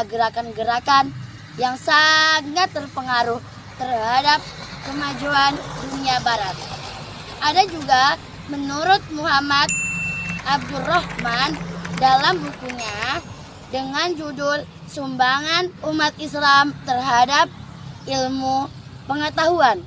gerakan-gerakan yang sangat terpengaruh terhadap kemajuan dunia barat. Ada juga menurut Muhammad Abdurrahman dalam bukunya dengan judul Sumbangan Umat Islam Terhadap Ilmu Pengetahuan.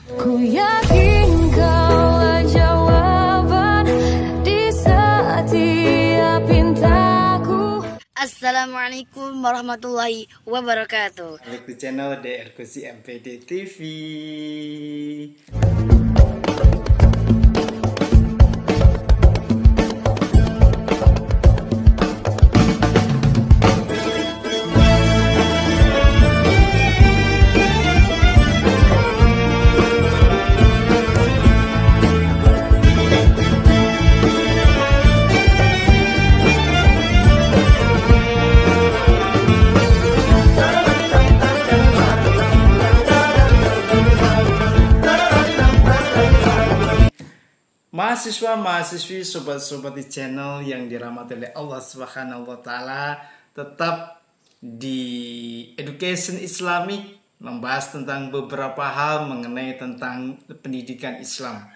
Ku yakin kaulah jawaban di setiap pintaku. Assalamualaikum warahmatullahi wabarakatuh. Balik di channel DR Kusi MPD TV. Mahasiswa-mahasiswi, sobat-sobat di channel yang dirahmati oleh Allah Subhanahu wa taala, tetap di Education Islamic membahas tentang beberapa hal mengenai tentang pendidikan Islam.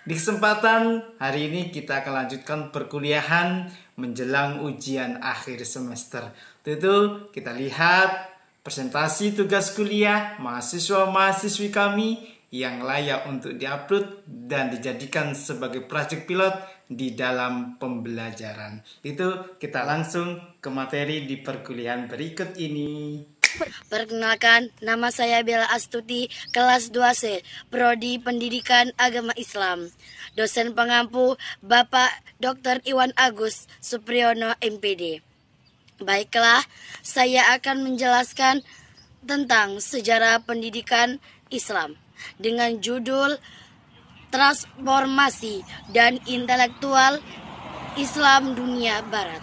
Di kesempatan hari ini kita akan lanjutkan perkuliahan menjelang ujian akhir semester. Tentu kita lihat presentasi tugas kuliah mahasiswa-mahasiswi kami yang layak untuk diupload dan dijadikan sebagai proyek pilot di dalam pembelajaran. Itu kita langsung ke materi di perkuliahan berikut ini. Perkenalkan, nama saya Bella Astuti, kelas 2C, Prodi Pendidikan Agama Islam. Dosen pengampu Bapak Dr. Iwan Agus Supriyono MPD. Baiklah, saya akan menjelaskan tentang sejarah pendidikan Islam dengan judul Transformasi dan Intelektual Islam Dunia Barat.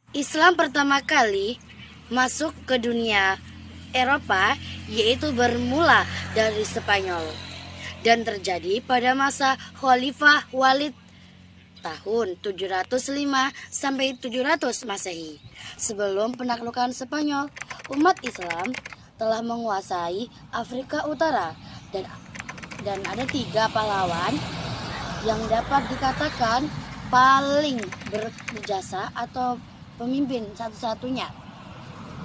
Islam pertama kali masuk ke dunia Eropa yaitu bermula dari Spanyol dan terjadi pada masa Khalifah Walid tahun 705 sampai 700 Masehi. Sebelum penaklukan Spanyol, umat Islam telah menguasai Afrika Utara dan ada 3 pahlawan yang dapat dikatakan paling berjasa atau pemimpin satu-satunya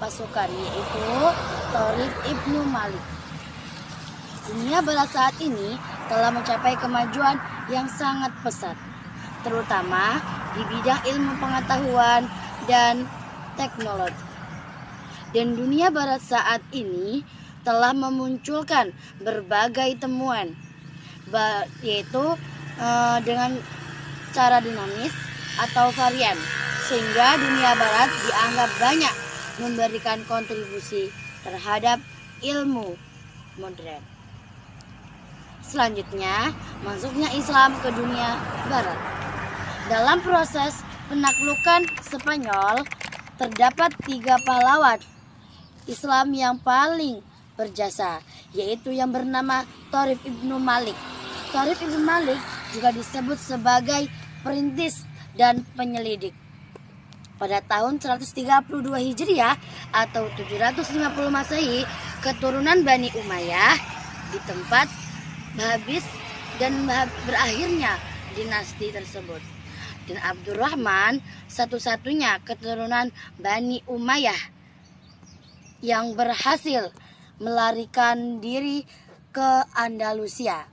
pasukan, yaitu Tariq Ibnu Malik. Dunia barat saat ini telah mencapai kemajuan yang sangat pesat, terutama di bidang ilmu pengetahuan dan teknologi. Dan dunia barat saat ini telah memunculkan berbagai temuan, yaitu dengan cara dinamis atau varian, sehingga dunia barat dianggap banyak memberikan kontribusi terhadap ilmu modern. Selanjutnya, masuknya Islam ke dunia barat. Dalam proses penaklukan Spanyol, terdapat 3 pahlawan Islam yang paling berjasa, yaitu yang bernama Tariq Ibnu Malik. Tariq Ibnu Malik juga disebut sebagai perintis dan penyelidik. Pada tahun 132 Hijriah atau 750 Masehi, keturunan Bani Umayyah di tempat habis dan berakhirnya dinasti tersebut. Dan Abdurrahman satu-satunya keturunan Bani Umayyah yang berhasil melarikan diri ke Andalusia.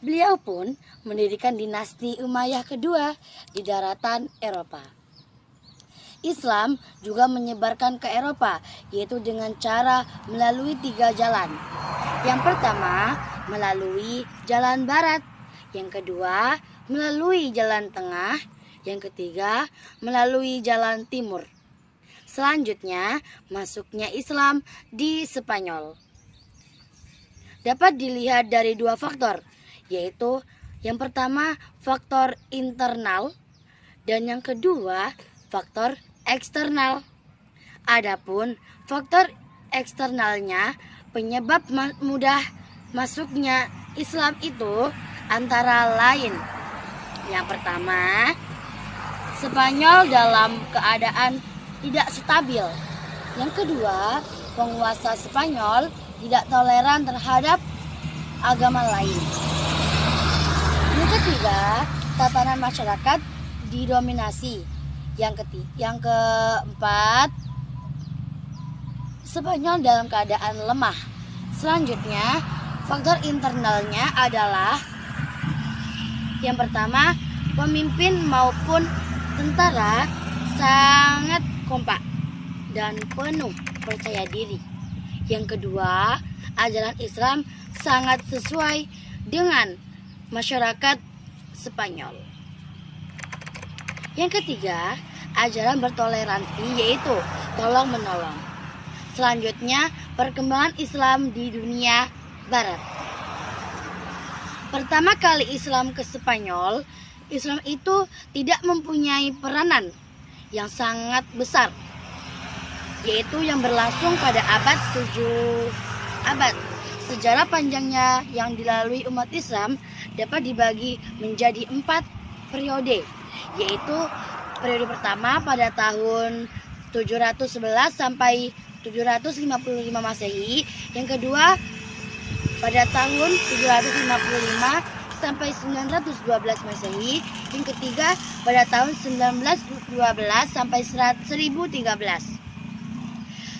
Beliau pun mendirikan dinasti Umayyah kedua di daratan Eropa. Islam juga menyebarkan ke Eropa, yaitu dengan cara melalui 3 jalan. Yang pertama, melalui jalan barat. Yang kedua, melalui jalan tengah. Yang ketiga, melalui jalan timur. Selanjutnya, masuknya Islam di Spanyol dapat dilihat dari 2 faktor, yaitu yang pertama faktor internal dan yang kedua faktor eksternal. Adapun faktor eksternalnya, penyebab mudah masuknya Islam itu antara lain: yang pertama, Spanyol dalam keadaan tidak stabil. Yang kedua, penguasa Spanyol tidak toleran terhadap agama lain. Yang ketiga, tatanan masyarakat didominasi. Yang keempat, Spanyol dalam keadaan lemah. Selanjutnya, faktor internalnya adalah yang pertama, pemimpin maupun tentara sangat kompak dan penuh percaya diri. Yang kedua, ajaran Islam sangat sesuai dengan masyarakat Spanyol. Yang ketiga, ajaran bertoleransi yaitu tolong menolong. Selanjutnya, perkembangan Islam di dunia Barat. Pertama kali Islam ke Spanyol, Islam itu tidak mempunyai peranan yang sangat besar, yaitu yang berlangsung pada abad 7 abad. Sejarah panjangnya yang dilalui umat Islam dapat dibagi menjadi 4 periode, yaitu periode pertama pada tahun 711 sampai 755 Masehi, yang kedua pada tahun 755 sampai 912 Masehi, yang ketiga pada tahun 1912 sampai 1013.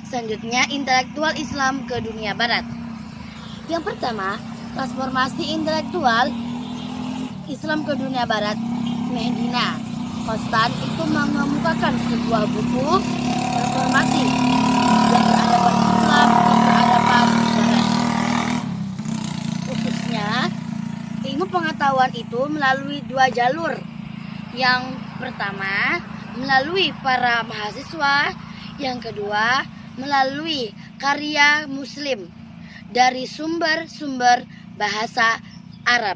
Selanjutnya, intelektual Islam ke dunia Barat. Yang pertama, transformasi intelektual Islam ke dunia Barat. Medina Konstan itu mengemukakan sebuah buku transformasi yang peradaban Islam ke peradaban Barat. Khususnya, ilmu pengetahuan itu melalui 2 jalur. Yang pertama, melalui para mahasiswa. Yang kedua, melalui karya Muslim dari sumber-sumber bahasa Arab.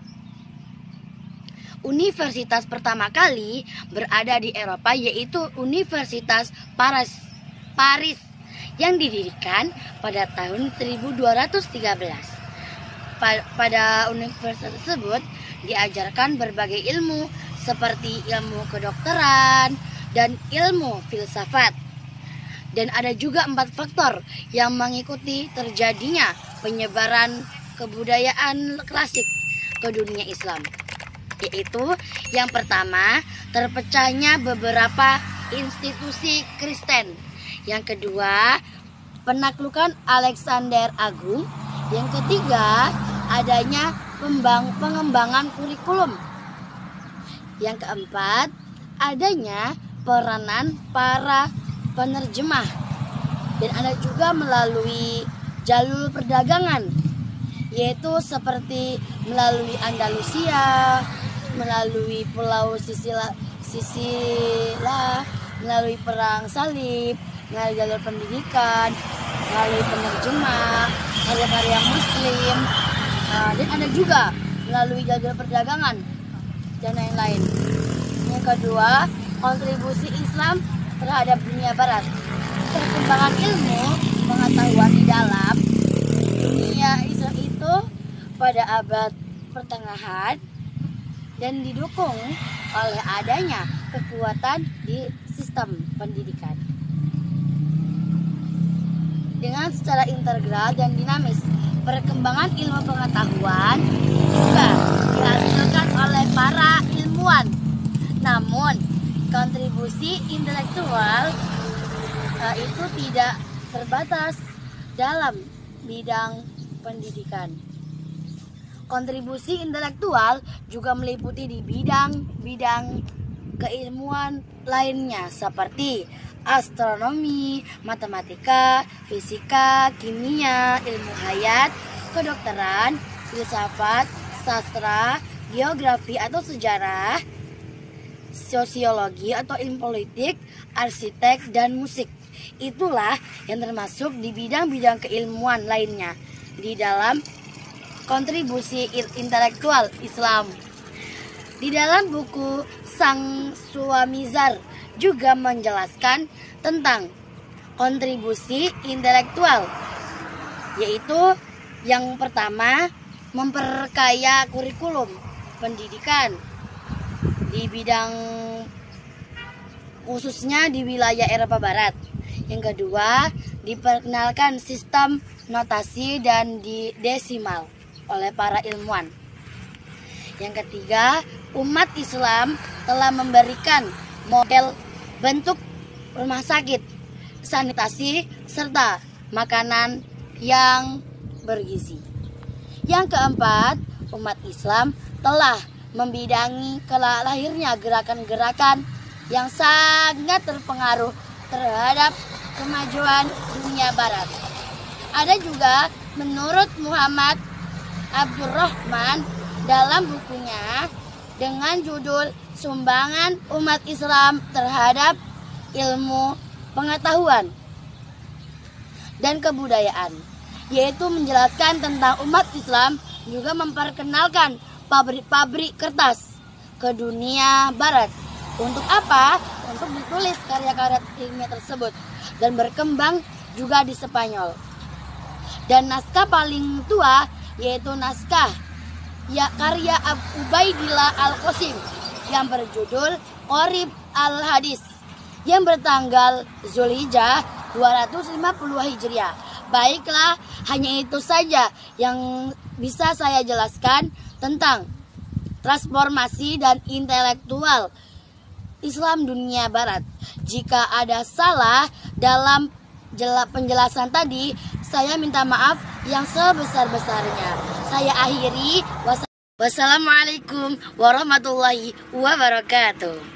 Universitas pertama kali berada di Eropa yaitu Universitas Paris yang didirikan pada tahun 1213. Pada universitas tersebut diajarkan berbagai ilmu seperti ilmu kedokteran dan ilmu filsafat. Dan ada juga 4 faktor yang mengikuti terjadinya penyebaran kebudayaan klasik ke dunia Islam. Yaitu yang pertama, terpecahnya beberapa institusi Kristen. Yang kedua, penaklukan Alexander Agung. Yang ketiga, adanya pengembangan kurikulum. Yang keempat, adanya peranan para penerjemah. Dan ada juga melalui jalur perdagangan, yaitu seperti melalui Andalusia, melalui Pulau Sisila, melalui perang salib, melalui jalur pendidikan, melalui penerjemah, karya-karya Muslim, dan ada juga melalui jalur perdagangan dan lain-lain. Yang kedua, kontribusi Islam terhadap dunia Barat. Perkembangan ilmu pengetahuan di dalam dunia Islam itu pada abad pertengahan dan didukung oleh adanya kekuatan di sistem pendidikan. Dengan secara integral dan dinamis, perkembangan ilmu pengetahuan juga dihasilkan oleh para ilmuwan. Namun, kontribusi intelektual itu tidak terbatas dalam bidang pendidikan. Kontribusi intelektual juga meliputi di bidang keilmuan lainnya seperti astronomi, matematika, fisika, kimia, ilmu hayat, kedokteran, filsafat, sastra, geografi atau sejarah, sosiologi atau ilmu politik, arsitek, dan musik. Itulah yang termasuk di bidang-bidang keilmuan lainnya di dalam kontribusi intelektual Islam. Di dalam buku Sang Suamizar juga menjelaskan tentang kontribusi intelektual, yaitu yang pertama, memperkaya kurikulum pendidikan di bidang khususnya di wilayah Eropa Barat. Yang kedua, diperkenalkan sistem notasi dan desimal oleh para ilmuwan. Yang ketiga, umat Islam telah memberikan model bentuk rumah sakit, sanitasi, serta makanan yang bergizi. Yang keempat, umat Islam telah membidangi lahirnya gerakan-gerakan yang sangat terpengaruh terhadap kemajuan dunia barat. Ada juga menurut Muhammad Abdurrahman dalam bukunya dengan judul Sumbangan Umat Islam Terhadap Ilmu Pengetahuan dan Kebudayaan, yaitu menjelaskan tentang umat Islam juga memperkenalkan pabrik-pabrik kertas ke dunia barat. Untuk apa? Untuk ditulis karya-karya ilmiah tersebut dan berkembang juga di Spanyol. Dan naskah paling tua yaitu naskah karya Ubaidillah Al-Qasim yang berjudul Qorib Al-Hadis yang bertanggal Zulhijjah 250 Hijriah. Baiklah, hanya itu saja yang bisa saya jelaskan tentang transformasi dan intelektual Islam dunia barat. Jika ada salah dalam penjelasan tadi, saya minta maaf yang sebesar-besarnya. Saya akhiri. Wassalamualaikum warahmatullahi wabarakatuh.